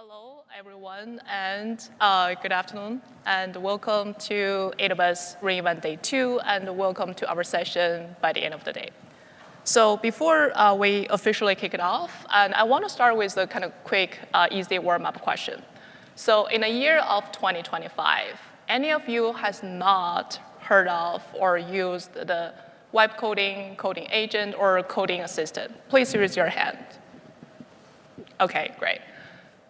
Hello, everyone, and good afternoon, and welcome to AWS reInvent Day 2, and welcome to our session by the end of the day. So before we officially kick it off, and I want to start with a kind of quick, easy warm-up question. So in the year of 2025, any of you has not heard of or used the web coding, coding agent, or coding assistant? Please raise your hand. Okay, great.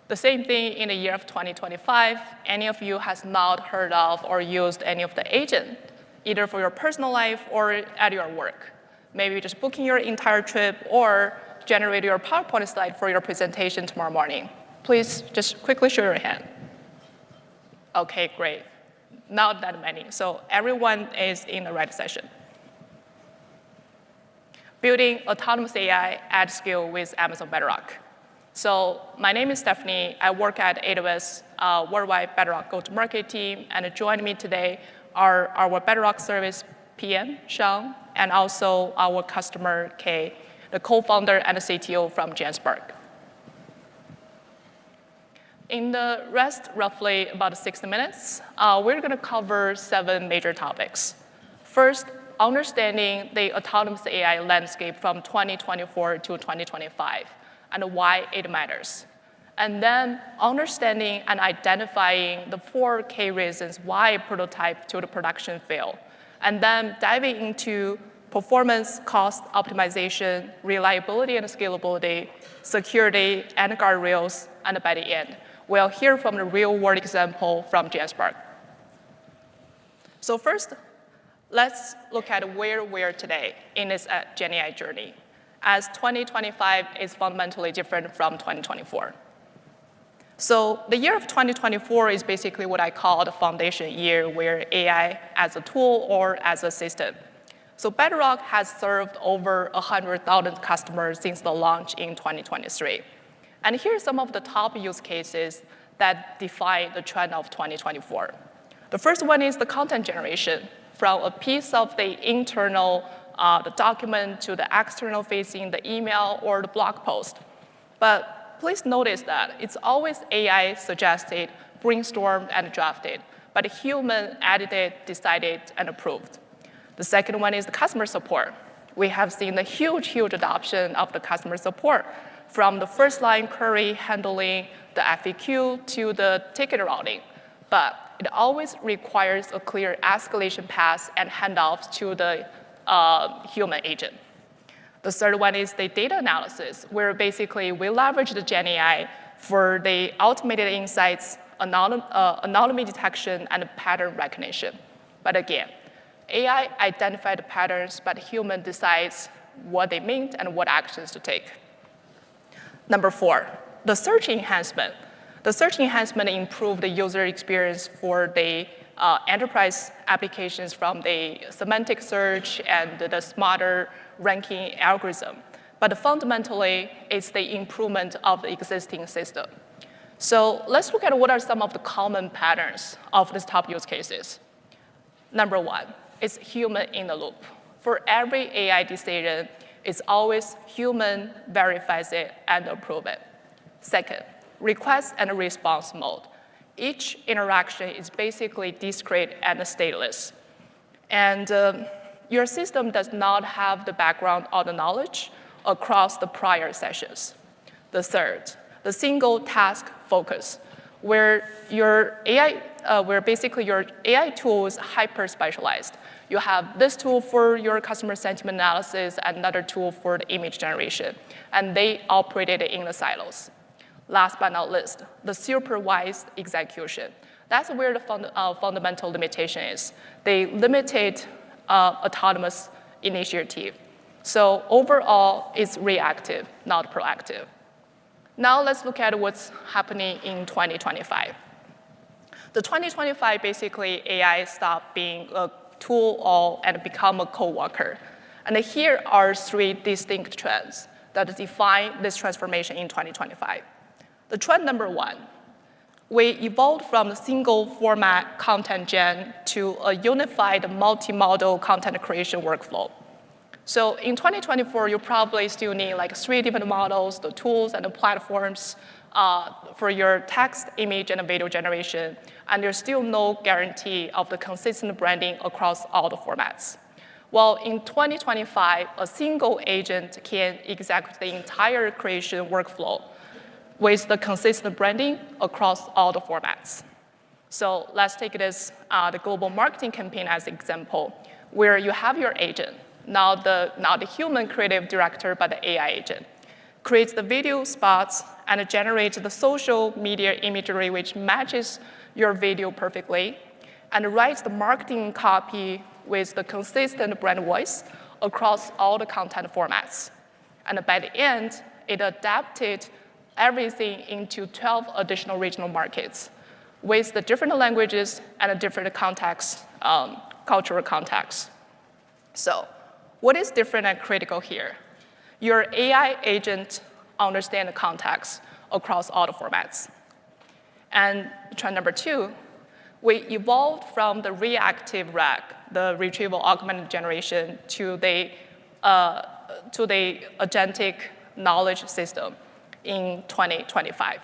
The same thing in the year of 2025, any of you has not heard of or used any of the agent, either for your personal life or at your work. Maybe just booking your entire trip or generate your PowerPoint slide for your presentation tomorrow morning. Please just quickly show your hand. Okay, great. Not that many, so everyone is in the right session. Building autonomous AI at scale with Amazon Bedrock. So my name is Stephanie. I work at AWS Worldwide Bedrock Go-to-Market team, and joining me today are our Bedrock Service PM, Sean, and also our customer, Kay, the co-founder and the CTO from Genspark. In the rest, roughly about 60 minutes, we're going to cover 7 major topics. First, understanding the autonomous AI landscape from 2024 to 2025. And why it matters. And then understanding and identifying the 4 key reasons why prototype to the production fail. And then diving into performance, cost optimization, reliability and scalability, security, and guardrails. And by the end, we'll hear from the real-world example from Genspark. So first, let's look at where we are today in this GenAI journey, as 2025 is fundamentally different from 2024. So the year of 2024 is basically what I call the foundation year, where AI as a tool or as a system. So Bedrock has served over 100,000 customers since the launch in 2023. And here are some of the top use cases that define the trend of 2024. The first one is the content generation, from a piece of the internal the document to the external facing, the email or the blog post. But please notice that it's always AI suggested, brainstormed, and drafted, but human edited, decided, and approved. The second one is the customer support. We have seen the huge adoption of the customer support, from the first line query handling the FAQ to the ticket routing. But it always requires a clear escalation path and handoffs to the human agent. The third one is the data analysis, where basically we leverage the GenAI for the automated insights, anomaly detection, and pattern recognition. But again, AI identifies the patterns, but human decides what they mean and what actions to take. Number 4, the search enhancement. The search enhancement improved the user experience for the enterprise applications, from the semantic search and the smarter ranking algorithm. But fundamentally, it's the improvement of the existing system. So let's look at what are some of the common patterns of these top use cases. Number 1 is human in the loop. For every AI decision, it's always human verifies it and approve it. Second, request and response mode. Each interaction is basically discrete and stateless. And your system does not have the background or the knowledge across the prior sessions. The third, the single task focus, where your AI, your AI tool is hyper-specialized. You have this tool for your customer sentiment analysis, another tool for the image generation, and they operated in the silos. Last but not least, the supervised execution. That's where the fundamental limitation is. They limited autonomous initiative. So overall, it's reactive, not proactive. Now let's look at what's happening in 2025. The 2025, basically, AI stopped being a tool and become a coworker. And here are 3 distinct trends that define this transformation in 2025. The trend number 1, we evolved from a single format content gen to a unified multi-modal content creation workflow. So in 2024, you probably still need like 3 different models, the tools and the platforms, for your text, image, and video generation, and there's still no guarantee of the consistent branding across all the formats. Well, in 2025, a single agent can execute the entire creation workflow with the consistent branding across all the formats. So let's take this, the global marketing campaign as an example, where you have your agent, not the human creative director, but the AI agent, creates the video spots and generates the social media imagery which matches your video perfectly, and writes the marketing copy with the consistent brand voice across all the content formats. And by the end, it adapted everything into 12 additional regional markets with the different languages and different contexts, cultural contexts. So what is different and critical here? Your AI agent understands the context across all the formats. And trend number 2, we evolved from the reactive RAG, the retrieval augmented generation, to the agentic knowledge system in 2025.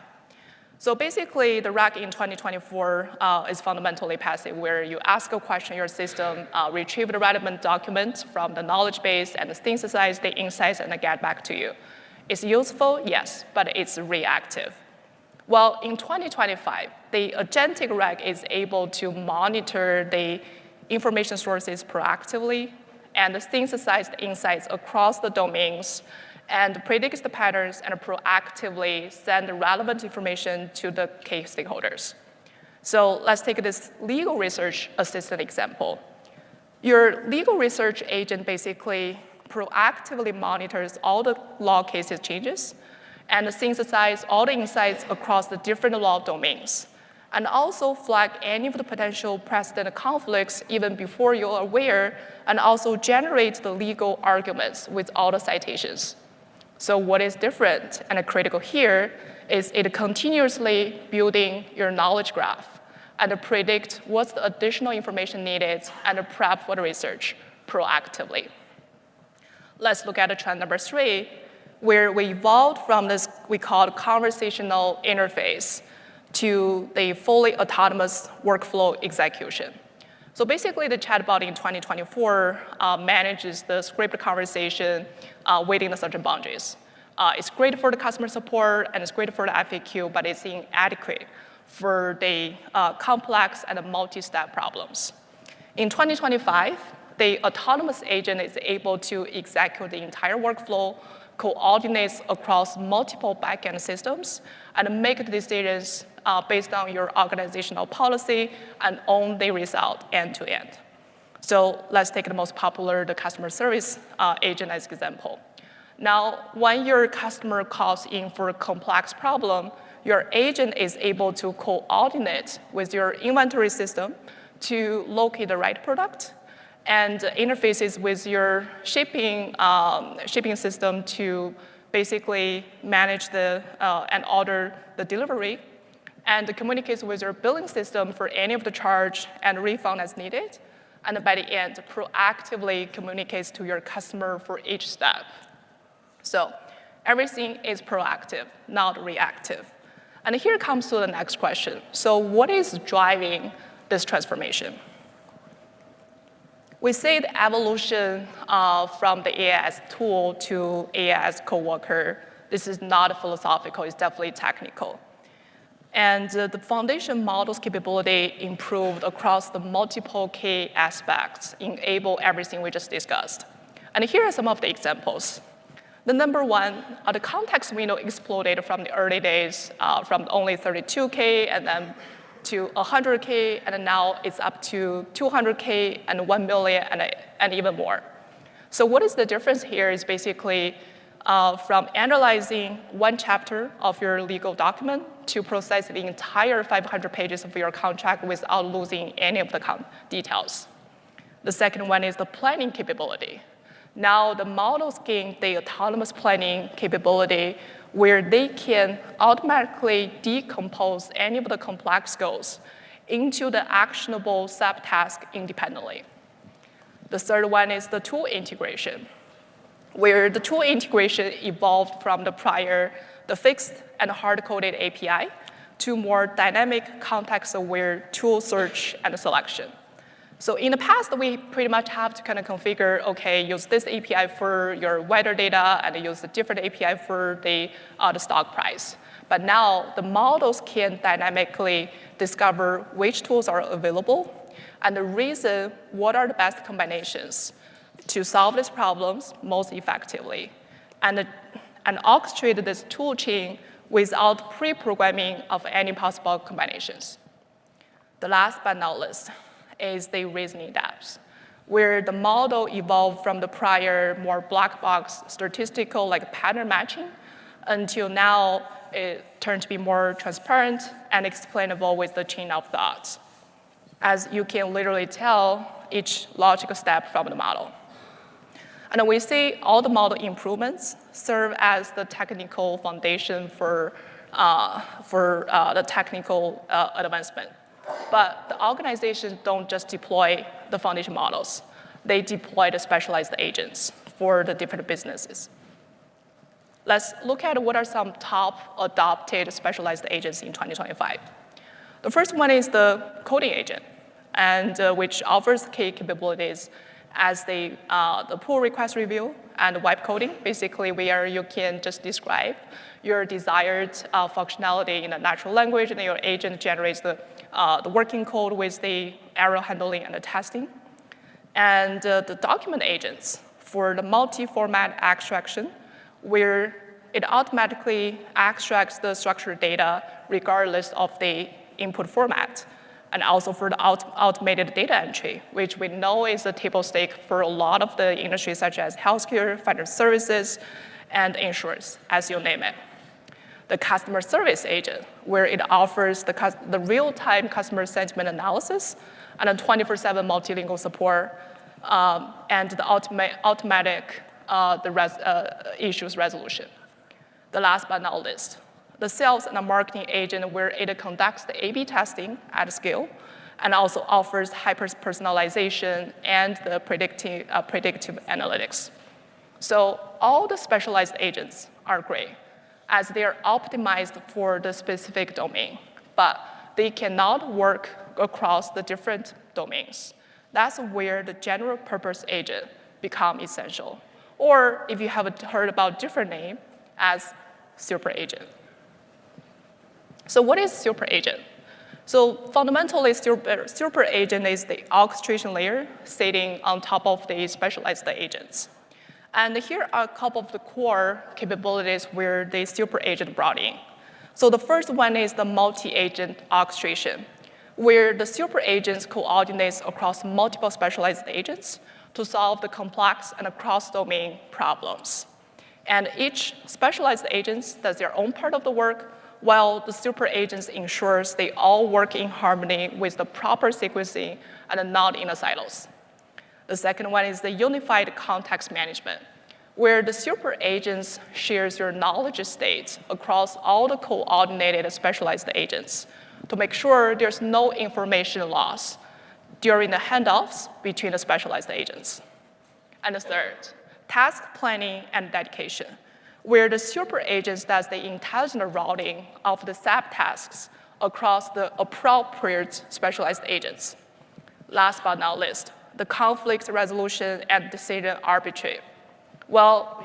So basically, the RAG in 2024 is fundamentally passive, where you ask a question, your system retrieve the relevant document from the knowledge base and synthesize the insights and get back to you. It's useful, yes, but it's reactive. Well, in 2025, the agentic RAG is able to monitor the information sources proactively and synthesize the insights across the domains and predicts the patterns and proactively send the relevant information to the key stakeholders. So let's take this legal research assistant example. Your legal research agent basically proactively monitors all the law cases changes and synthesize all the insights across the different law domains, and also flag any of the potential precedent conflicts even before you're aware, and also generate the legal arguments with all the citations. So what is different and critical here is it continuously building your knowledge graph and predict what's the additional information needed and prep for the research proactively. Let's look at trend number 3, where we evolved from this we call conversational interface to the fully autonomous workflow execution. So basically, the chatbot in 2024 manages the script conversation within the certain boundaries. It's great for the customer support and it's great for the FAQ, but it's inadequate for the complex and multi-step problems. In 2025, the autonomous agent is able to execute the entire workflow, coordinates across multiple backend systems, and make decisions based on your organizational policy and own the result end to end. So let's take the most popular, the customer service agent as an example. Now, when your customer calls in for a complex problem, your agent is able to coordinate with your inventory system to locate the right product and interfaces with your shipping system to basically manage and order the delivery, and communicates with your billing system for any of the charge and refund as needed, and by the end, proactively communicates to your customer for each step. So everything is proactive, not reactive. And here comes to the next question. So what is driving this transformation? We say the evolution from the AI as tool to AI as coworker. This is not philosophical, it's definitely technical. And the foundation model's capability improved across the multiple key aspects, enable everything we just discussed. And here are some of the examples. The number 1, the context window exploded from the early days, from only 32K and then to 100K, and now it's up to 200K and 1 million and even more. So what is the difference here is basically from analyzing one chapter of your legal document to process the entire 500 pages of your contract without losing any of the details. The second one is the planning capability. Now the models gain the autonomous planning capability where they can automatically decompose any of the complex goals into the actionable subtask independently. The third one is the tool integration, where the tool integration evolved from the prior the fixed and hard-coded API to more dynamic, context-aware tool search and selection. So in the past, we pretty much have to kind of configure, okay, use this API for your weather data and use a different API for the stock price. But now the models can dynamically discover which tools are available and reason what are the best combinations to solve these problems most effectively, and orchestrate this tool chain without pre-programming of any possible combinations. The last but not least is the reasoning depth, where the model evolved from the prior more black box statistical like pattern matching until now it turned to be more transparent and explainable with the chain of thought, as you can literally tell each logical step from the model. And we see all the model improvements serve as the technical foundation for the technical advancement. But the organizations don't just deploy the foundation models. They deploy the specialized agents for the different businesses. Let's look at what are some top adopted specialized agents in 2025. The first one is the coding agent, and which offers key capabilities as the pull request review and web coding, basically where you can just describe your desired functionality in a natural language, and your agent generates the working code with the error handling and the testing. And the document agents for the multi-format extraction, where it automatically extracts the structured data regardless of the input format. And also for the automated data entry, which we know is a table stake for a lot of the industries such as healthcare, financial services, and insurance, as you name it. The customer service agent, where it offers the real-time customer sentiment analysis and a 24/7 multilingual support, and the automatic issues resolution. The last but not least, the sales and the marketing agent, where it conducts the A/B testing at scale and also offers hyper-personalization and the predictive analytics. So all the specialized agents are great, as they are optimized for the specific domain, but they cannot work across the different domains. That's where the general purpose agent become essential. Or if you have heard about different name, as super agent. So what is super agent? So fundamentally, super agent is the orchestration layer sitting on top of the specialized agents. And here are a couple of the core capabilities where the super agent brought in. So the first one is the multi-agent orchestration, where the super agents coordinates across multiple specialized agents to solve the complex and cross-domain problems. And each specialized agent does their own part of the work, while the super agents ensures they all work in harmony with the proper sequencing and not in the silos. The second one is the unified context management, where the super agents shares your knowledge state across all the coordinated specialized agents to make sure there's no information loss during the handoffs between the specialized agents. And the third, task planning and dedication, where the super agents does the intelligent routing of the subtasks across the appropriate specialized agents. Last but not least, the conflict resolution and decision arbitrage. Well,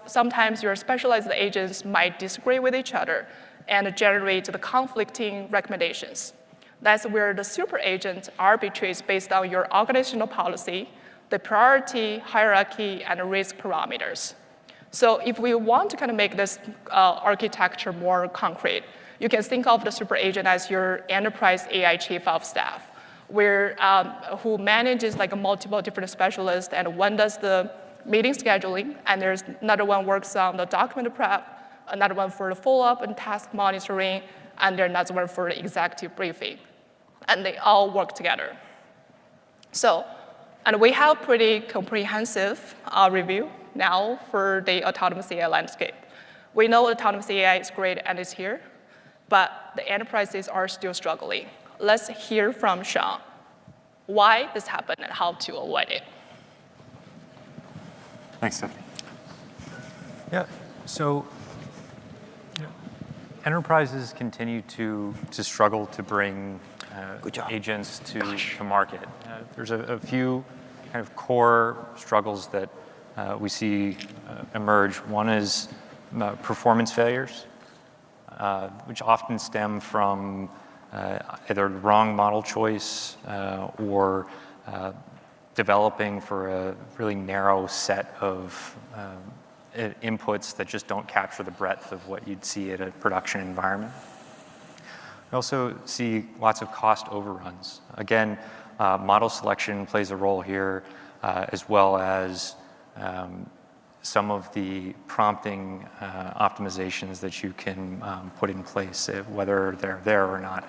sometimes your specialized agents might disagree with each other and generate the conflicting recommendations. That's where the super agent arbitrates based on your organizational policy, the priority, hierarchy, and risk parameters. So if we want to kind of make this architecture more concrete, you can think of the super agent as your enterprise AI chief of staff, who manages like multiple different specialists, and one does the meeting scheduling, and there's another one works on the document prep, another one for the follow-up and task monitoring, and there's another one for the executive briefing. And they all work together. So, and we have pretty comprehensive review now for the autonomous AI landscape. We know autonomous AI is great and it's here, but the enterprises are still struggling. Let's hear from Sean why this happened and how to avoid it. Thanks, Stephanie. Yeah, so enterprises continue to struggle to bring agents to market. There's a few kind of core struggles that we see emerge. One is performance failures, which often stem from either wrong model choice or developing for a really narrow set of inputs that just don't capture the breadth of what you'd see at a production environment. We also see lots of cost overruns. Again, model selection plays a role here, as well as some of the prompting optimizations that you can put in place, whether they're there or not,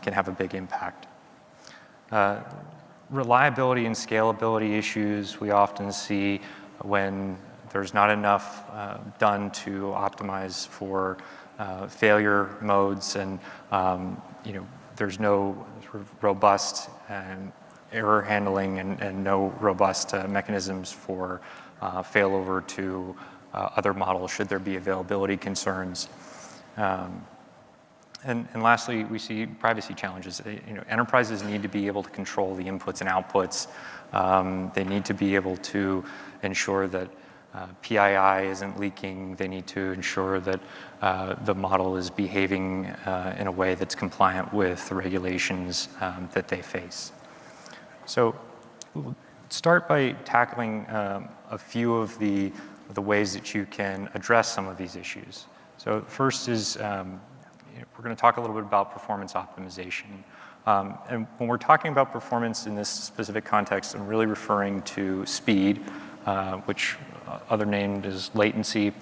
can have a big impact. Reliability and scalability issues we often see when there's not enough done to optimize for failure modes, and there's no sort of robust error handling and no robust mechanisms for failover to other models should there be availability concerns. And lastly, we see privacy challenges. Enterprises need to be able to control the inputs and outputs. They need to be able to ensure that PII isn't leaking. They need to ensure that the model is behaving in a way that's compliant with the regulations that they face. So we'll start by tackling a few of the ways that you can address some of these issues. So first is we're going to talk a little bit about performance optimization. And when we're talking about performance in this specific context, I'm really referring to speed, which other named as latency,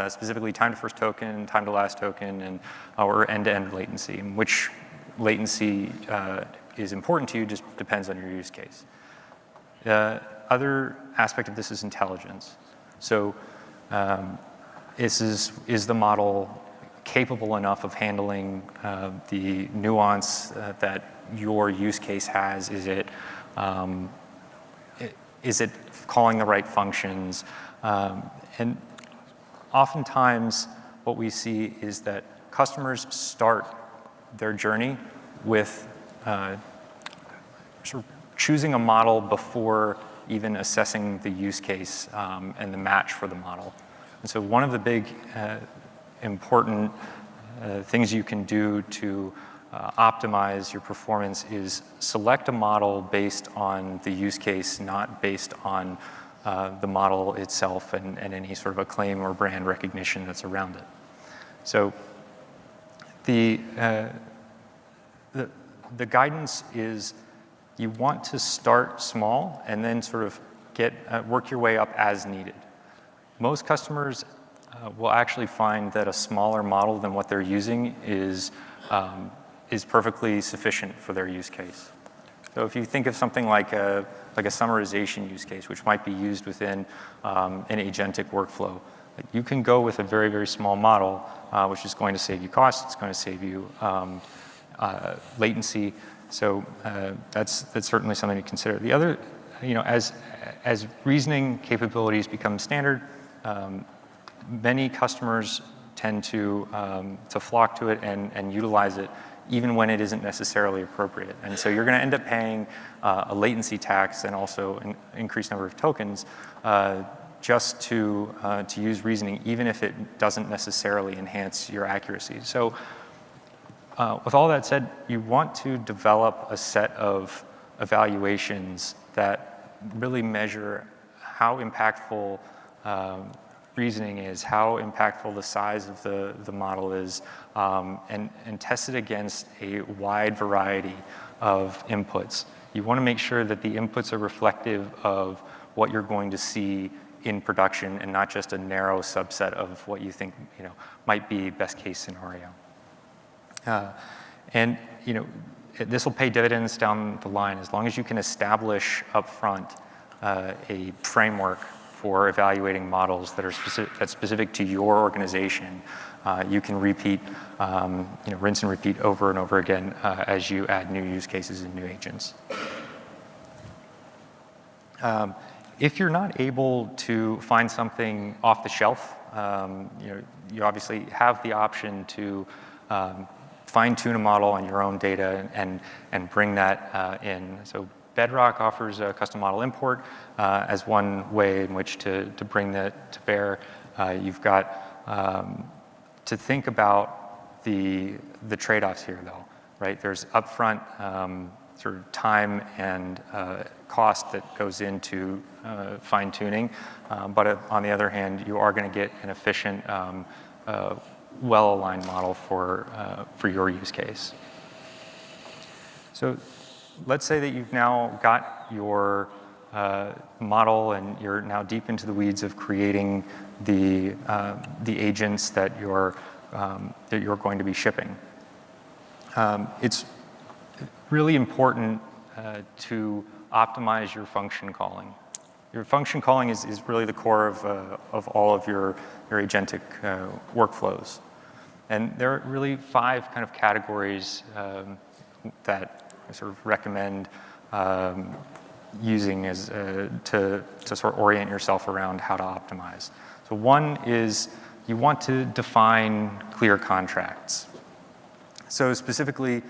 specifically time to first token, time to last token, and or end-to-end latency. And which latency is important to you just depends on your use case. Other aspect of this is intelligence. So is the model capable enough of handling the nuance that your use case has? Is it calling the right functions? And oftentimes what we see is that customers start their journey with sort of choosing a model before even assessing the use case and the match for the model. And so one of the big important things you can do to optimize your performance is select a model based on the use case, not based on the model itself and any sort of acclaim or brand recognition that's around it. So the guidance is you want to start small and then sort of work your way up as needed. Most customers will actually find that a smaller model than what they're using is perfectly sufficient for their use case. So if you think of something like a summarization use case, which might be used within an agentic workflow, you can go with a very, very small model, which is going to save you costs, it's going to save you latency. So that's certainly something to consider. The other, as reasoning capabilities become standard, many customers tend to flock to it and utilize it even when it isn't necessarily appropriate. And so you're going to end up paying a latency tax and also an increased number of tokens just to use reasoning, even if it doesn't necessarily enhance your accuracy. So with all that said, you want to develop a set of evaluations that really measure how impactful reasoning is, how impactful the size of the model is, and test it against a wide variety of inputs. You want to make sure that the inputs are reflective of what you're going to see in production and not just a narrow subset of what you think might be best case scenario. And this will pay dividends down the line as long as you can establish upfront a framework for evaluating models that are specific to your organization. You can repeat, rinse and repeat over and over again as you add new use cases and new agents. If you're not able to find something off the shelf you obviously have the option to fine-tune a model on your own data and bring that in. So Bedrock offers a custom model import as one way in which to bring that to bear. You've got to think about the trade-offs here, though, right? There's upfront sort of time and cost that goes into fine-tuning, but on the other hand, you are going to get an efficient, well-aligned model for your use case. So let's say that you've now got your model and you're now deep into the weeds of creating the agents that you're going to be shipping. It's really important to optimize your function calling. Your function calling is really the core of all of your agentic workflows. And there are really 5 kind of categories that I sort of recommend using as to sort of orient yourself around how to optimize. So one is you want to define clear contracts. So specifically,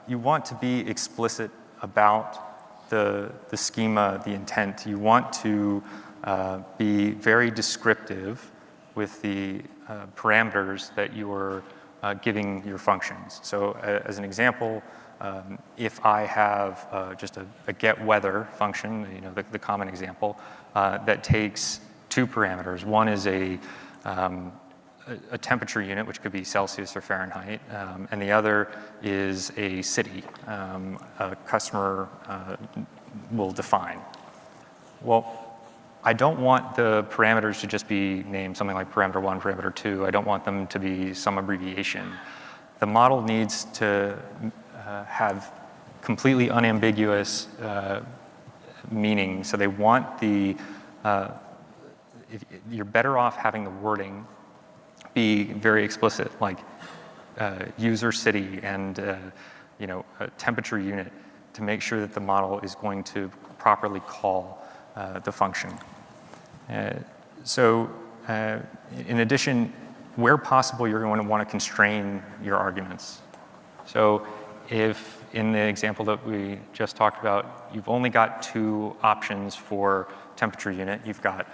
you want to be explicit about the schema, the intent. You want to be very descriptive with the parameters that you're giving your functions. So as an example, if I have just a get weather function, the common example, that takes 2 parameters. One is a temperature unit, which could be Celsius or Fahrenheit, and the other is a city a customer will define. Well, I don't want the parameters to just be named something like parameter 1, parameter 2. I don't want them to be some abbreviation. The model needs to have completely unambiguous meaning. So they want you're better off having the wording be very explicit, like user city and a temperature unit, to make sure that the model is going to properly call the function. In addition, where possible, you're going to want to constrain your arguments. So if in the example that we just talked about, you've only got 2 options for temperature unit, you've got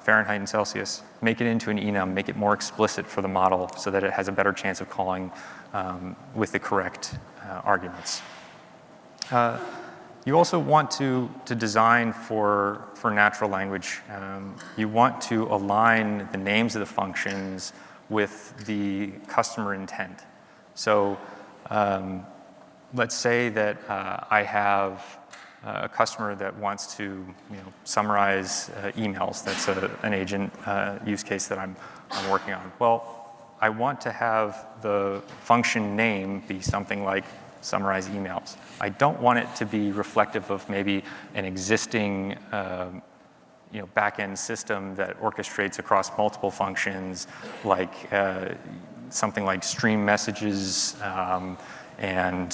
Fahrenheit and Celsius, make it into an enum, make it more explicit for the model so that it has a better chance of calling with the correct arguments. You also want to design for natural language. You want to align the names of the functions with the customer intent. So let's say that I have a customer that wants to summarize emails. That's an agent use case that I'm working on. Well, I want to have the function name be something like summarize emails. I don't want it to be reflective of maybe an existing back-end system that orchestrates across multiple functions, like something like stream messages and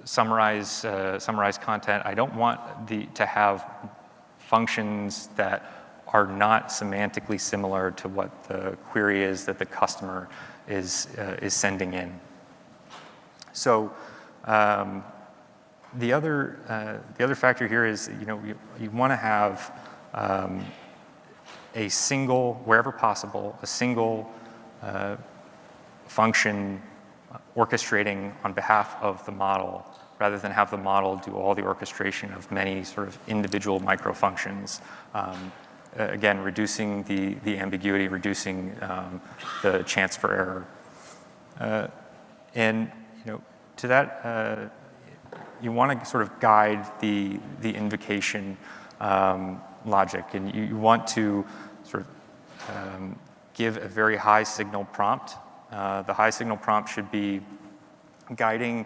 summarize content. I don't want to have functions that are not semantically similar to what the query is that the customer is sending in. So the other factor here is you want to have a single, wherever possible, a single function orchestrating on behalf of the model, rather than have the model do all the orchestration of many sort of individual micro functions. Again, reducing the ambiguity, reducing the chance for error. And to that, you want to sort of guide the invocation logic, and you want to sort of give a very high signal prompt. The high signal prompt should be guiding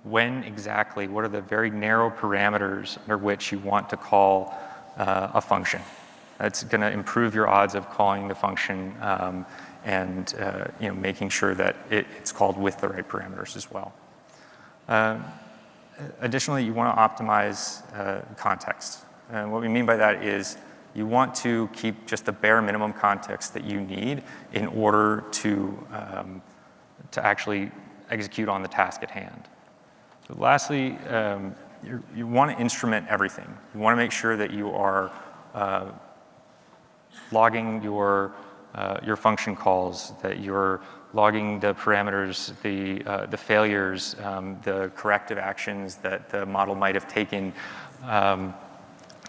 when exactly, what are the very narrow parameters under which you want to call a function. That's going to improve your odds of calling the function and making sure that it's called with the right parameters as well. Additionally, you want to optimize context. And what we mean by that is you want to keep just the bare minimum context that you need in order to actually execute on the task at hand. So lastly, you want to instrument everything. You want to make sure that you are logging your function calls, that you're logging the parameters, the failures, the corrective actions that the model might have taken.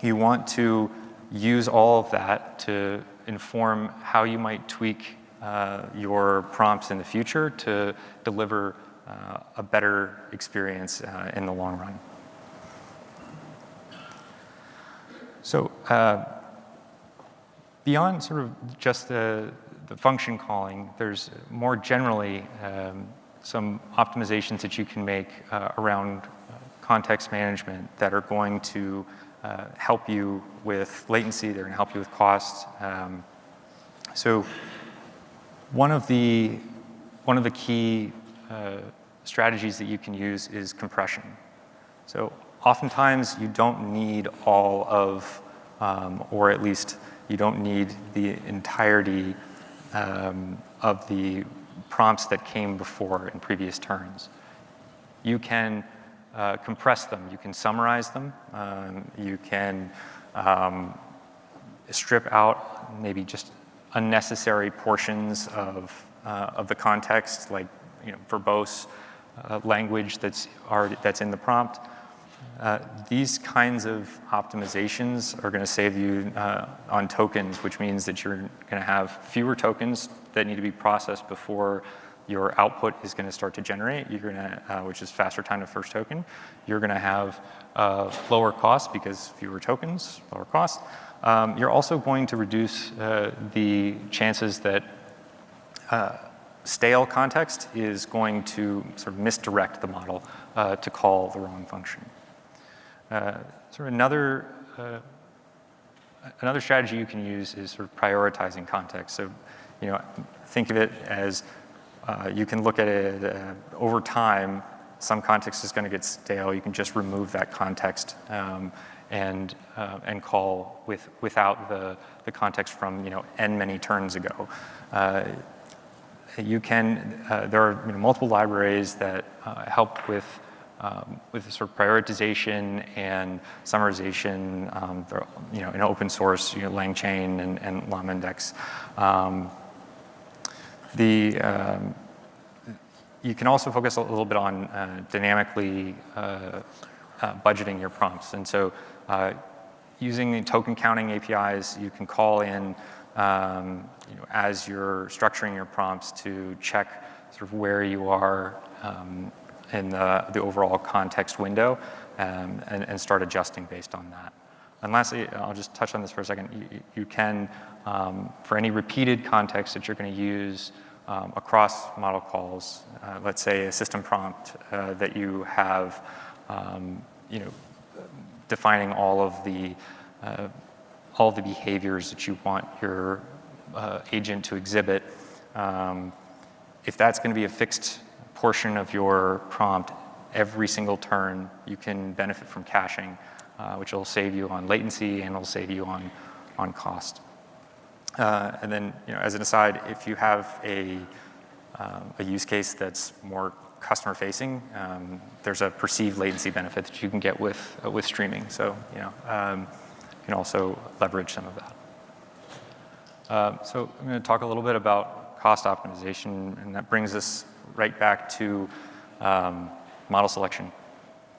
You want to use all of that to inform how you might tweak your prompts in the future to deliver a better experience in the long run. So beyond sort of just the function calling, there's more generally some optimizations that you can make around context management that are going to help you with latency, they're going to help you with cost. So one of the key strategies that you can use is compression. So oftentimes you don't need all of, or at least you don't need the entirety of the prompts that came before in previous turns. You can compress them, you can summarize them, you can strip out maybe just unnecessary portions of the context, like verbose language that's in the prompt. These kinds of optimizations are going to save you on tokens, which means that you're going to have fewer tokens that need to be processed before your output is going to start to generate. You're going to, which is faster time to first token. You're going to have lower cost because fewer tokens, lower cost. You're also going to reduce the chances that stale context is going to sort of misdirect the model to call the wrong function. Sort of another strategy you can use is sort of prioritizing context. So, think of it as you can look at it over time. Some context is going to get stale. You can just remove that context and call without the context from n many turns ago. You can. There are multiple libraries that help with sort of prioritization and summarization. In open source, LangChain and LlamaIndex. You can also focus a little bit on dynamically budgeting your prompts. And so using the token counting APIs, you can call in as you're structuring your prompts to check sort of where you are in the overall context window and start adjusting based on that. And lastly, I'll just touch on this for a second. You can, for any repeated context that you're going to use across model calls, let's say a system prompt that you have, defining all of the behaviors that you want your agent to exhibit. If that's going to be a fixed portion of your prompt every single turn, you can benefit from caching, which will save you on latency and will save you on cost. And then, as an aside, if you have a use case that's more customer-facing, there's a perceived latency benefit that you can get with streaming. So, you can also leverage some of that. So I'm going to talk a little bit about cost optimization, and that brings us right back to model selection.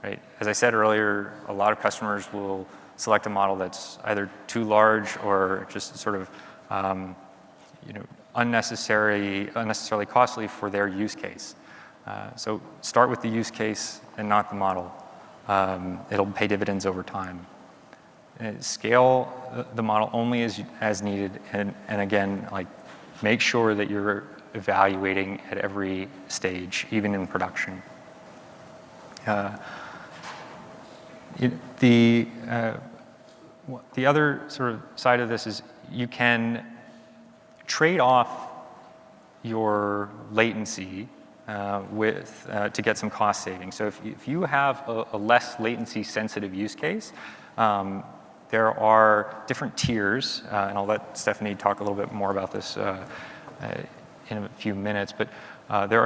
Right? As I said earlier, a lot of customers will select a model that's either too large or just sort of unnecessarily costly for their use case. So start with the use case and not the model. It'll pay dividends over time. Scale the model only as needed, and again, make sure that you're evaluating at every stage, even in production. The other sort of side of this is you can trade off your latency to get some cost savings. So if you have a less latency sensitive use case, there are different tiers, and I'll let Stephanie talk a little bit more about this in a few minutes, but there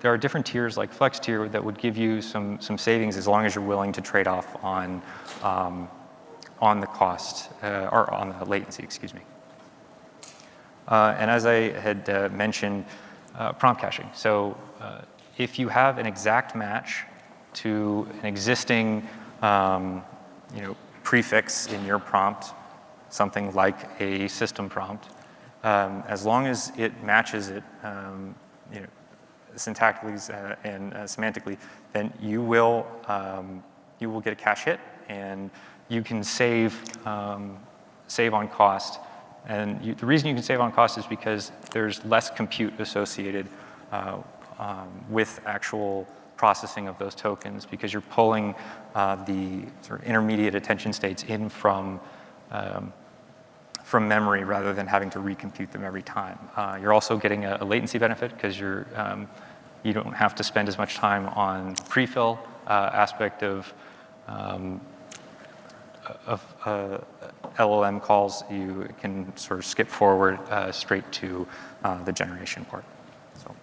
are different tiers like Flex tier that would give you some savings as long as you're willing to trade off on the cost, or on the latency, excuse me. And as I had mentioned, prompt caching. So if you have an exact match to an existing prefix in your prompt, something like a system prompt, as long as it matches it syntactically and semantically, then you will get a cache hit, and you can save on cost. And the reason you can save on cost is because there's less compute associated with actual processing of those tokens, because you're pulling the sort of intermediate attention states in from memory rather than having to recompute them every time. You're also getting a latency benefit because you don't have to spend as much time on the prefill aspect of LLM calls. You can sort of skip forward straight to the generation part. So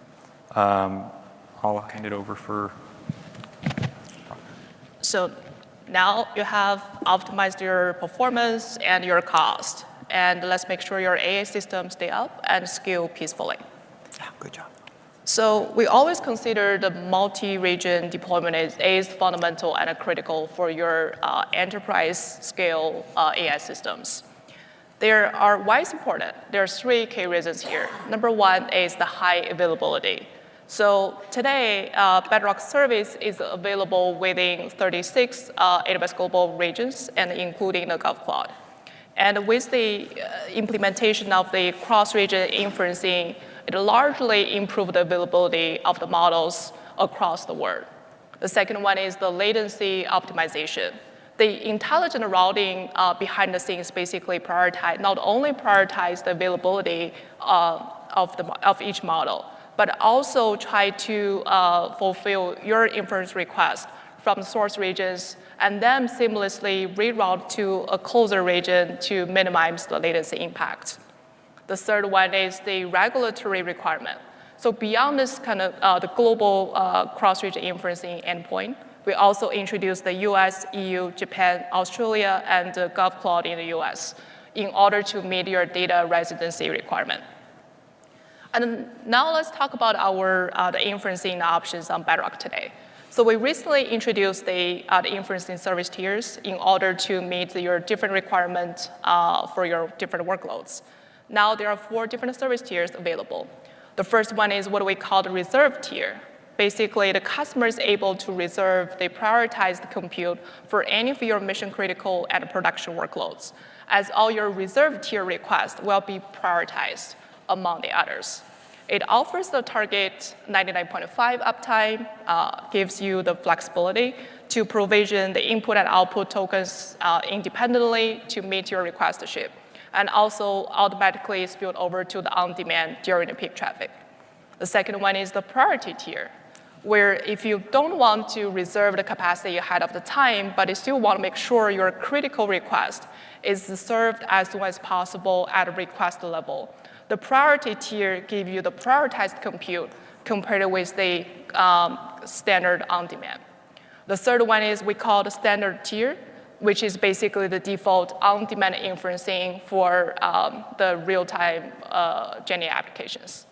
I'll hand it over for. So now you have optimized your performance and your cost. And let's make sure your AI systems stay up and scale peacefully. Yeah, good job. So we always consider the multi-region deployment is fundamental and critical for your enterprise scale AI systems. Why it's important? There are 3 key reasons here. Number 1 is the high availability. So today, Bedrock service is available within 36 AWS global regions and including the GovCloud. And with the implementation of the cross-region inferencing, it largely improved the availability of the models across the world. The second one is the latency optimization. The intelligent routing behind the scenes basically not only prioritize the availability of each model, but also try to fulfill your inference request from source regions and then seamlessly reroute to a closer region to minimize the latency impact. The third one is the regulatory requirement. So beyond this kind of the global cross-region inferencing endpoint, we also introduced the US, EU, Japan, Australia, and GovCloud in the US in order to meet your data residency requirement. And now let's talk about the inferencing options on Bedrock today. So we recently introduced the inferencing service tiers in order to meet your different requirements for your different workloads. Now there are 4 different service tiers available. The first one is what we call the reserve tier. Basically, the customer is able to reserve the prioritized compute for any of your mission critical and production workloads, as all your reserve tier requests will be prioritized among the others. It offers the target 99.5 uptime, gives you the flexibility to provision the input and output tokens independently to meet your request to ship, and also automatically spilled over to the on-demand during the peak traffic. The second one is the priority tier, where if you don't want to reserve the capacity ahead of the time, but you still want to make sure your critical request is served as soon as possible at a request level, the priority tier gives you the prioritized compute compared with the standard on-demand. The third one is we call the standard tier, which is basically the default on-demand inferencing for the real-time GenAI applications.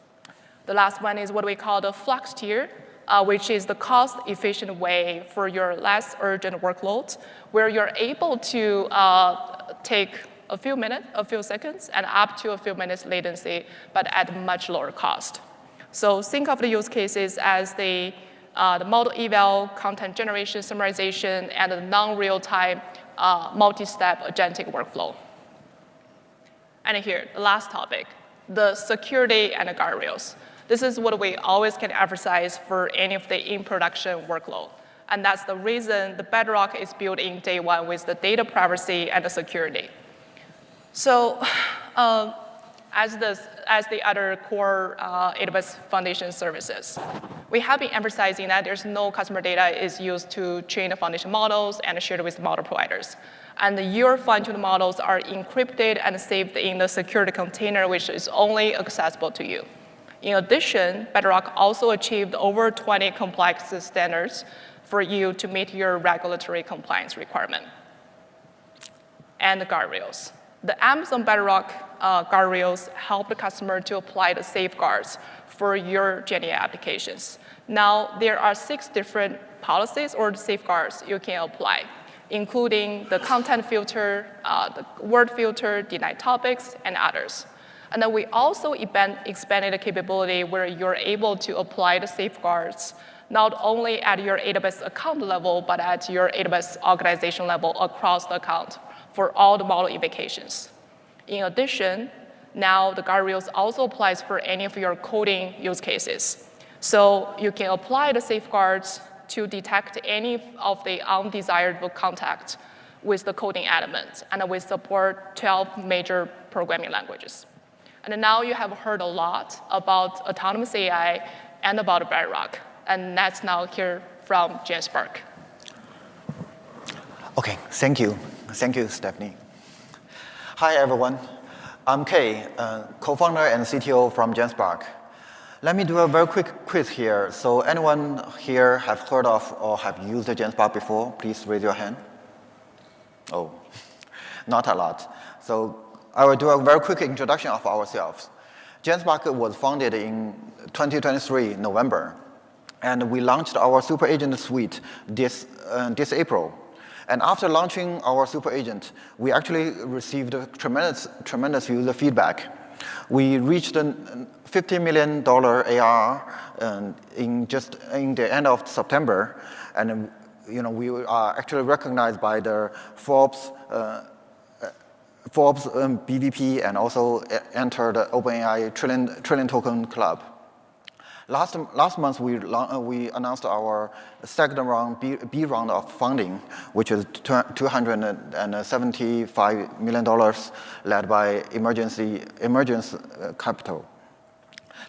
The last one is what we call the flux tier, which is the cost-efficient way for your less urgent workloads, where you're able to take a few minutes, a few seconds, and up to a few minutes latency, but at much lower cost. So think of the use cases as the model eval, content generation, summarization, and the non-real-time multi-step agentic workflow. And here, the last topic, the security and the guardrails. This is what we always can emphasize for any of the in-production workload. And that's the reason the Bedrock is built in day one with the data privacy and the security. So as the other core AWS foundation services. We have been emphasizing that there's no customer data is used to train the foundation models and shared with model providers. And your fine-tuned models are encrypted and saved in the security container, which is only accessible to you. In addition, Bedrock also achieved over 20 complex standards for you to meet your regulatory compliance requirement. And the guardrails. The Amazon Bedrock guardrails help the customer to apply the safeguards for your GenAI applications. Now, there are 6 different policies or safeguards you can apply, including the content filter, the word filter, denied topics, and others. And then we also expanded the capability where you're able to apply the safeguards not only at your AWS account level, but at your AWS organization level across the account for all the model invocations. In addition, now the guardrails also applies for any of your coding use cases. So you can apply the safeguards to detect any of the undesirable contact with the coding element, and we support 12 major programming languages. And now you have heard a lot about autonomous AI and about Bedrock, and let's now hear from Genspark. Okay, thank you. Thank you, Stephanie. Hi, everyone. I'm Kay, co-founder and CTO from Genspark. Let me do a very quick quiz here. So anyone here have heard of or have used Genspark before? Please raise your hand. Oh, not a lot. So I will do a very quick introduction of ourselves. Genspark was founded in 2023, November, and we launched our super agent suite this April. And after launching our super agent, we actually received tremendous user feedback. We reached a $50 million ARR in the end of September, and we are actually recognized by the Forbes BVP and also entered the OpenAI Trillion Token Club. Last month, we announced our second round, B round of funding, which is $275 million led by emergence capital.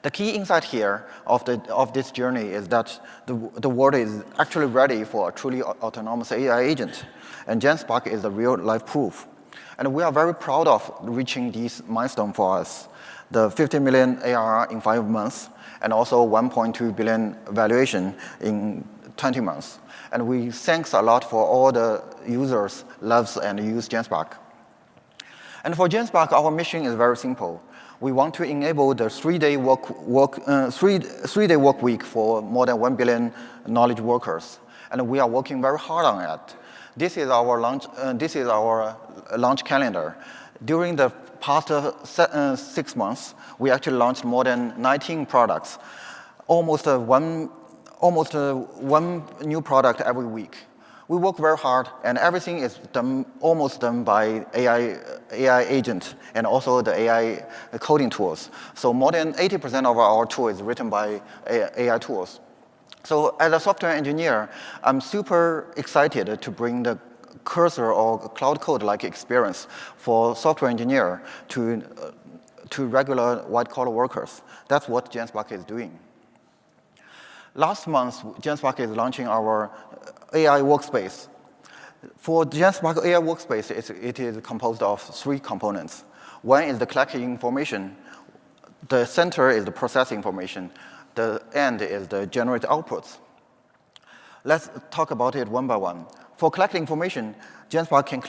The key insight here of this journey is that the world is actually ready for a truly autonomous AI agent, and Genspark is the real life proof. And we are very proud of reaching this milestone for us, the 50 million ARR in 5 months, and also 1.2 billion valuation in 20 months. And we thanks a lot for all the users loves and use Genspark. And for Genspark, our mission is very simple. We want to enable the 3-day work week for more than 1 billion knowledge workers, and we are working very hard on it. This is our launch calendar. During the past 6 months, we actually launched more than 19 products, almost one new product every week. We work very hard, and everything is almost done by AI agent and also the AI coding tools. So more than 80% of our tool is written by AI tools. So as a software engineer, I'm super excited to bring the cursor or cloud code-like experience for software engineer to regular white-collar workers. That's what Genspark is doing. Last month, Genspark is launching our AI workspace. For Genspark AI workspace, it is composed of 3 components. One is the collecting information. The center is the processing information. The end is the generate outputs. Let's talk about it one by one. For collecting information, Genspark can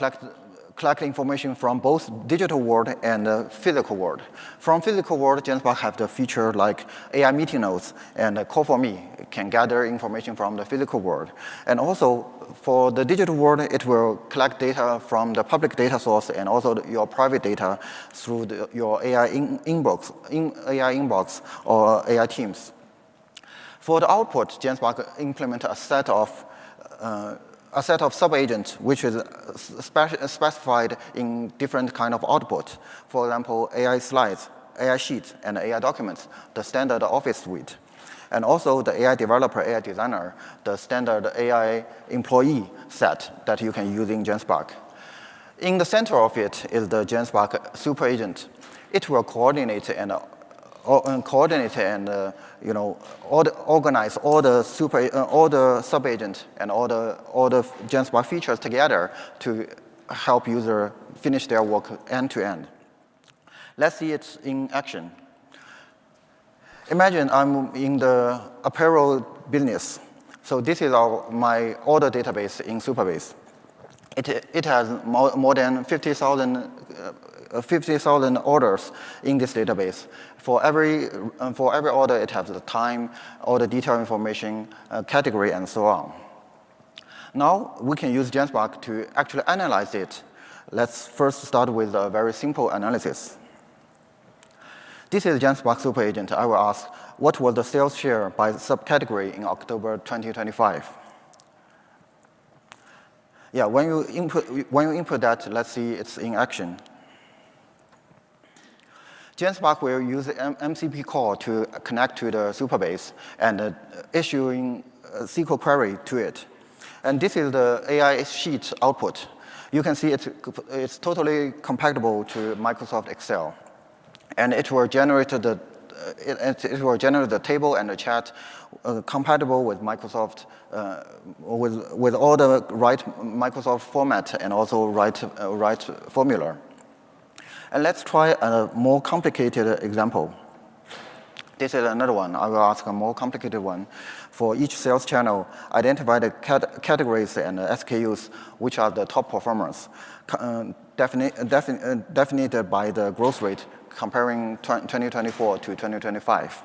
collect information from both digital world and the physical world. From physical world, Genspark have the feature like AI meeting notes and Call for Me. It can gather information from the physical world. And also, for the digital world, it will collect data from the public data source and also your private data through your AI inbox or AI Teams. For the output, Genspark implement a set of sub-agents, which is specified in different kind of output. For example, AI slides, AI sheets, and AI documents, the standard Office suite. And also the AI developer, AI designer, the standard AI employee set that you can use in Genspark. In the center of it is the Genspark super agent. It will coordinate and organize all the sub-agent and all the Genspark features together to help user finish their work end to end. Let's see it in action. Imagine I'm in the apparel business. So this is my order database in Supabase. It has more than 50,000 orders in this database. For every order, it has the time, all the detailed information, category, and so on. Now, we can use Genspark to actually analyze it. Let's first start with a very simple analysis. This is Genspark Super Agent. I will ask, what was the sales share by subcategory in October 2025? Yeah, when you input that, let's see it's in action. Genspark will use the MCP call to connect to the Supabase and issuing a SQL query to it. And this is the AI sheet output. You can see it's totally compatible to Microsoft Excel. And it will generate the table and the chat compatible with Microsoft, with all the right Microsoft format and also right formula. And let's try a more complicated example. This is another one. I will ask a more complicated one. For each sales channel, identify the categories and the SKUs which are the top performers, defined by the growth rate comparing 2024 to 2025.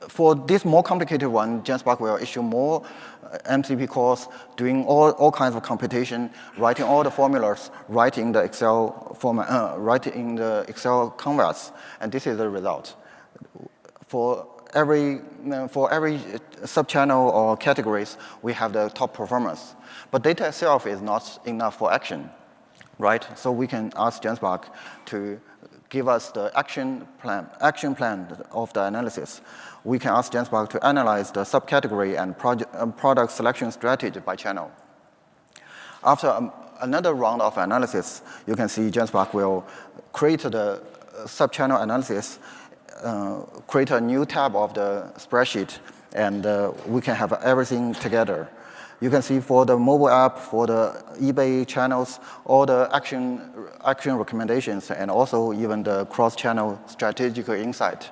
For this more complicated one, Genspark will issue more MCP calls, doing all kinds of computation, writing all the formulas, writing the Excel format, writing the Excel canvas, and this is the result. For every sub-channel or categories, we have the top performers. But data itself is not enough for action, right? So we can ask Genspark to give us the action plan of the analysis. We can ask Genspark to analyze the subcategory and product selection strategy by channel. After another round of analysis, you can see Genspark will create the sub-channel analysis, create a new tab of the spreadsheet, and we can have everything together. You can see for the mobile app, for the eBay channels, all the action recommendations, and also even the cross-channel strategic insight.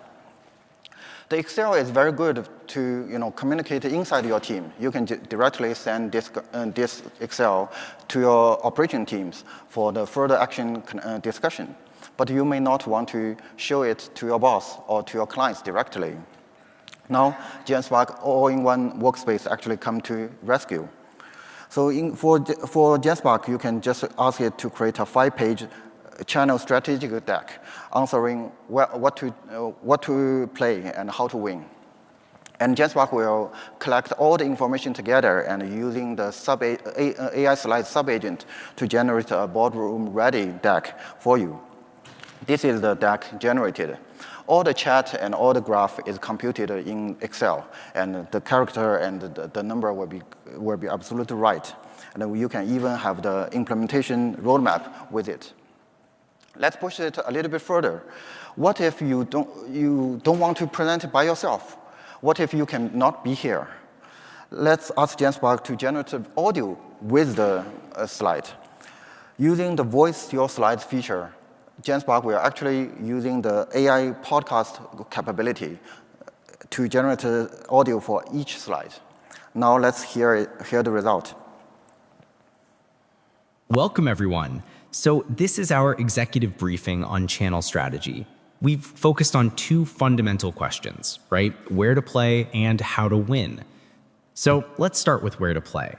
The Excel is very good to communicate inside your team. You can directly send this Excel to your operation teams for the further action discussion. But you may not want to show it to your boss or to your clients directly. Now, Genspark all-in-one workspace actually come to rescue. So for Genspark, you can just ask it to create a 5-page channel strategic deck answering what to play and how to win. And Genspark will collect all the information together and using the AI slide sub-agent to generate a boardroom-ready deck for you. This is the deck generated. All the chat and all the graph is computed in Excel, and the character and the number will be absolutely right. And you can even have the implementation roadmap with it. Let's push it a little bit further. What if you don't want to present it by yourself? What if you cannot be here? Let's ask Genspark to generate audio with the slide. Using the voice your slides feature, Genspark will actually using the AI podcast capability to generate audio for each slide. Now let's hear the result. Welcome, everyone. So this is our executive briefing on channel strategy. We've focused on two fundamental questions, right? Where to play and how to win. So let's start with where to play.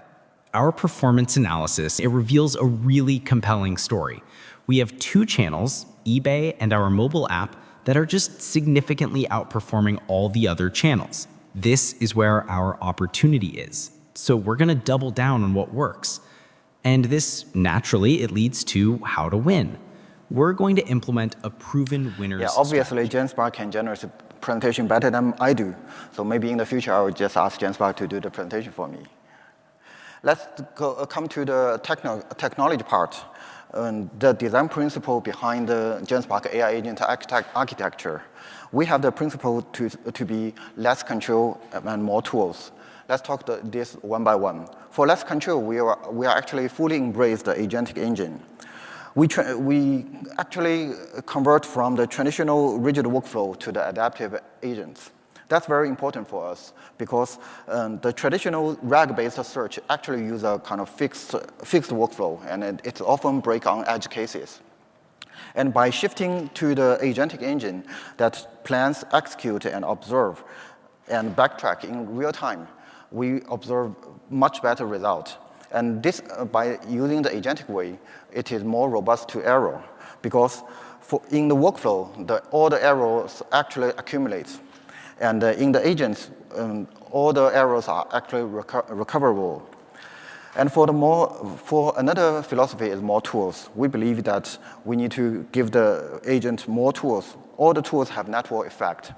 Our performance analysis, it reveals a really compelling story. We have two channels, eBay and our mobile app, that are just significantly outperforming all the other channels. This is where our opportunity is. So we're gonna double down on what works. And this, naturally, it leads to how to win. We're going to implement a proven winner's obviously, Genspark can generate a presentation better than I do. So maybe in the future, I will just ask Genspark to do the presentation for me. Let's come to the technology part. the design principle behind the Genspark AI agent architecture. We have the principle to be less control and more tools. Let's talk this one by one. For less control, we are actually fully embrace the agentic engine. We actually convert from the traditional rigid workflow to the adaptive agents. That's very important for us because the traditional RAG-based search actually use a kind of fixed workflow, and it's often break on edge cases. And by shifting to the agentic engine that plans, execute, and observe, and backtrack in real time, we observe much better result. And this, by using the agentic way, it is more robust to error because in the workflow, all the errors actually accumulate. And in the agents, all the errors are actually recoverable. And for another philosophy is more tools. We believe that we need to give the agent more tools. All the tools have network effect.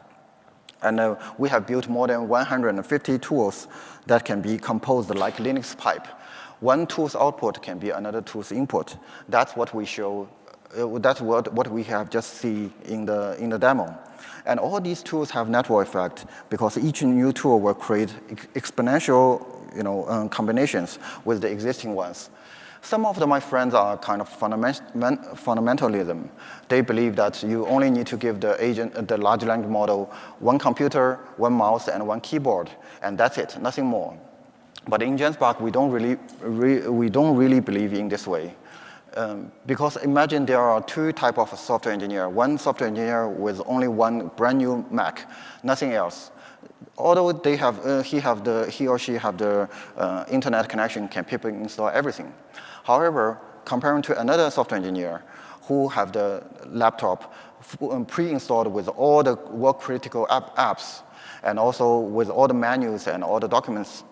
And we have built more than 150 tools that can be composed like Linux pipe. One tool's output can be another tool's input. That's what we show. That's what we have just see in the demo. And all these tools have network effect because each new tool will create exponential combinations with the existing ones. Some of my friends are kind of fundamentalism. They believe that you only need to give the large language model one computer, one mouse, and one keyboard, and that's it, nothing more. But in Genspark, we don't really believe in this way. Because imagine there are two types of software engineer. One software engineer with only one brand new Mac, nothing else. Although they have, he or she have the internet connection, can people install everything. However, comparing to another software engineer who have the laptop pre-installed with all the work critical apps, and also with all the menus and all the documents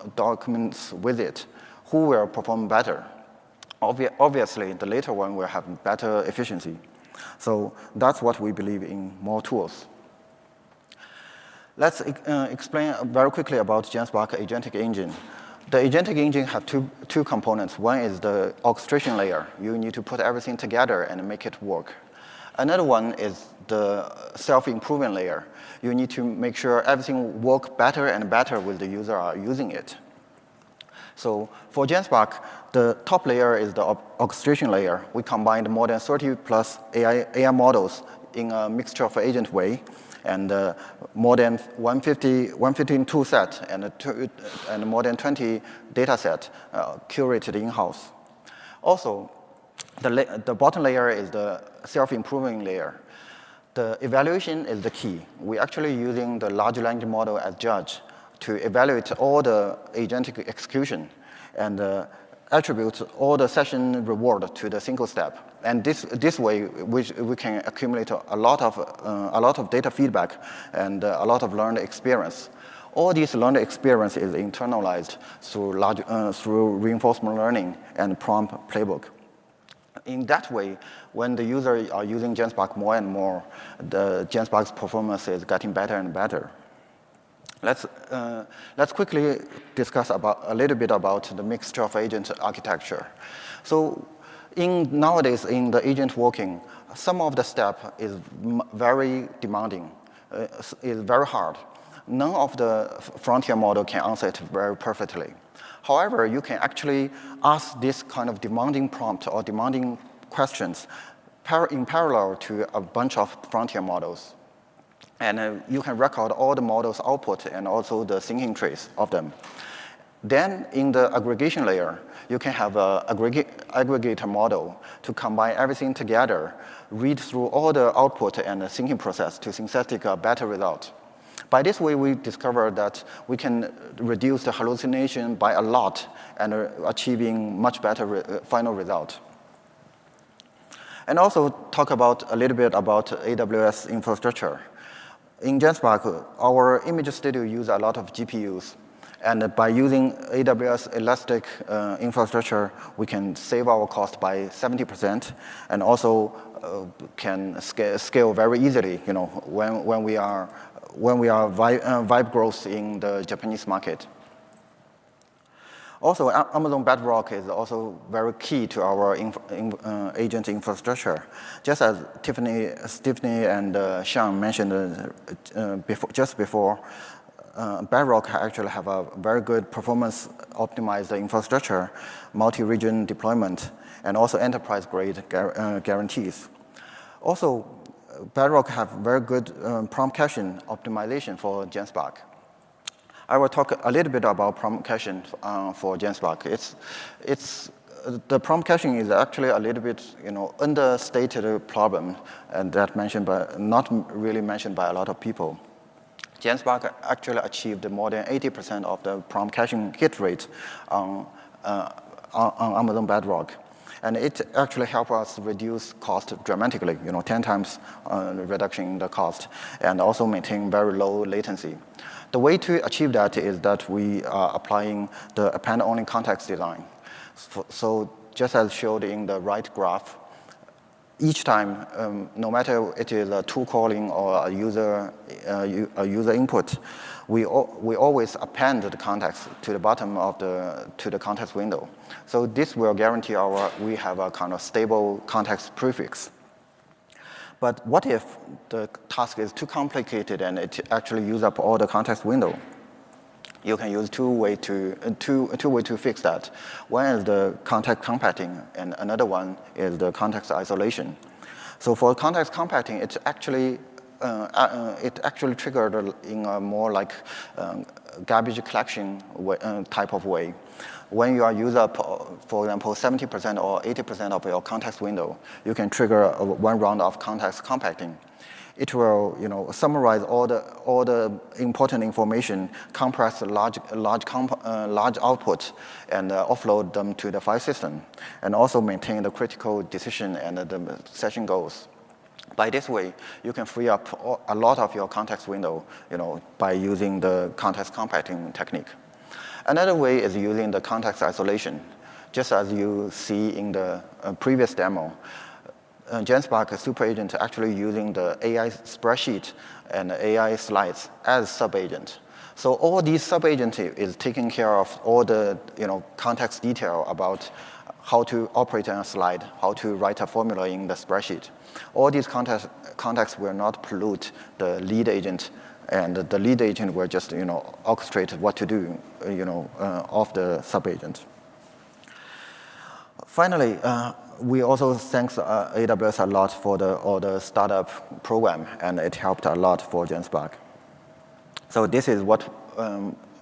with it, who will perform better? Obviously, the later one will have better efficiency. So that's what we believe in, more tools. Let's explain very quickly about Genspark agentic engine. The agentic engine have two components. One is the orchestration layer. You need to put everything together and make it work. Another one is the self-improvement layer. You need to make sure everything works better and better with the user are using it. So for Genspark, the top layer is the orchestration layer. We combined more than 30 plus AI models in a mixture of agent way, and more than 115 tool set and more than 20 data set curated in-house. Also, the bottom layer is the self-improving layer. The evaluation is the key. We're actually using the large language model as judge to evaluate all the agentic execution and attribute all the session reward to the single step. And this way, we can accumulate a lot of data feedback and a lot of learned experience. All these learned experience is internalized through reinforcement learning and prompt playbook. In that way, when the user are using Genspark more and more, the Genspark's performance is getting better and better. Let's quickly discuss a little bit about the mixture of agent architecture. So nowadays, in the agent working, some of the step is very demanding, is very hard. None of the frontier model can answer it very perfectly. However, you can actually ask this kind of demanding prompt or demanding questions in parallel to a bunch of frontier models. And you can record all the models' output and also the thinking trees of them. Then in the aggregation layer, you can have an aggregator model to combine everything together, read through all the output and the thinking process to synthetic a better result. By this way, we discovered that we can reduce the hallucination by a lot and achieving much better final result. And also talk a little bit about AWS infrastructure. In Genspark, our image studio use a lot of GPUs. And by using AWS Elastic infrastructure, we can save our cost by 70%, and also can scale very easily. When we are vibe growth in the Japanese market. Also, Amazon Bedrock is also very key to our agent infrastructure. Just as Stephanie and Sean mentioned before, Bedrock actually have a very good performance optimized infrastructure, multi-region deployment, and also enterprise-grade guarantees. Also, Bedrock have very good prompt caching optimization for Genspark. I will talk a little bit about prompt caching for Genspark. The prompt caching is actually a little bit, understated problem, and that not really mentioned by a lot of people. Genspark actually achieved more than 80% of the prompt caching hit rate on Amazon Bedrock. And it actually helped us reduce cost dramatically, 10 times reduction in the cost, and also maintain very low latency. The way to achieve that is that we are applying the append-only context design. So just as showed in the right graph, each time, no matter it is a tool calling or a user input, we always append the context to the bottom of the context window. So this will guarantee we have a kind of stable context prefix. But what if the task is too complicated and it actually uses up all the context window? You can use two ways to fix that. One is the context compacting, and another one is the context isolation. So for context compacting, it actually triggered in a more like garbage collection type of way. When you are use up, for example, 70% or 80% of your context window, you can trigger one round of context compacting. It will, summarize all the important information, compress large output, and offload them to the file system, and also maintain the critical decision and the session goals. By this way, you can free up a lot of your context window, by using the context compacting technique. Another way is using the context isolation. Just as you see in the previous demo, Genspark super agent actually using the AI spreadsheet and AI slides as sub-agent. So all these sub-agent is taking care of all the context detail about how to operate on a slide, how to write a formula in the spreadsheet. All these contexts will not pollute the lead agent, and the lead agent will just orchestrate what to do of the sub-agent. Finally, we also thanks AWS a lot for all the startup program, and it helped a lot for Genspark. So this is what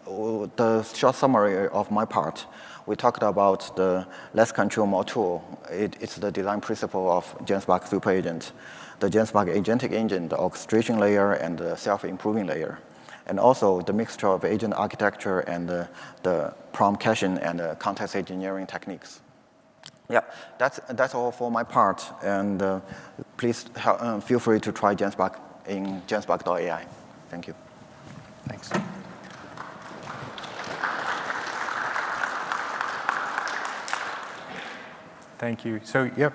the short summary of my part. We talked about the less control, more tool. It's the design principle of Genspark super agent, the Genspark agentic engine, the orchestration layer, and the self-improving layer, and also the mixture of agent architecture and the prompt caching and the context engineering techniques. Yeah, that's all for my part, and please feel free to try Genspark in genspark.ai. Thank you. Thanks. Thank you. So, yep,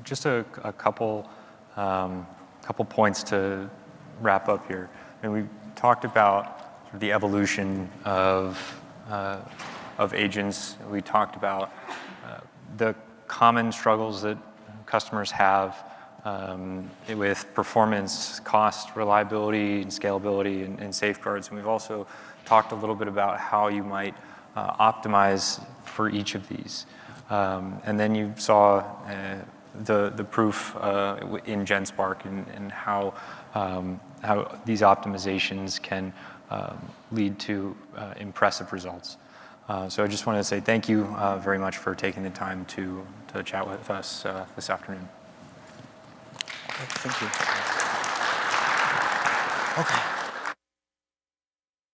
just a couple points to wrap up here. And we talked about the evolution of agents. We talked about the common struggles that customers have with performance, cost, reliability, and scalability, and safeguards. And we've also talked a little bit about how you might optimize for each of these. And then you saw the proof in Genspark and how these optimizations can lead to impressive results. So I just wanted to say thank you very much for taking the time to chat with us this afternoon. Okay, thank you. Okay.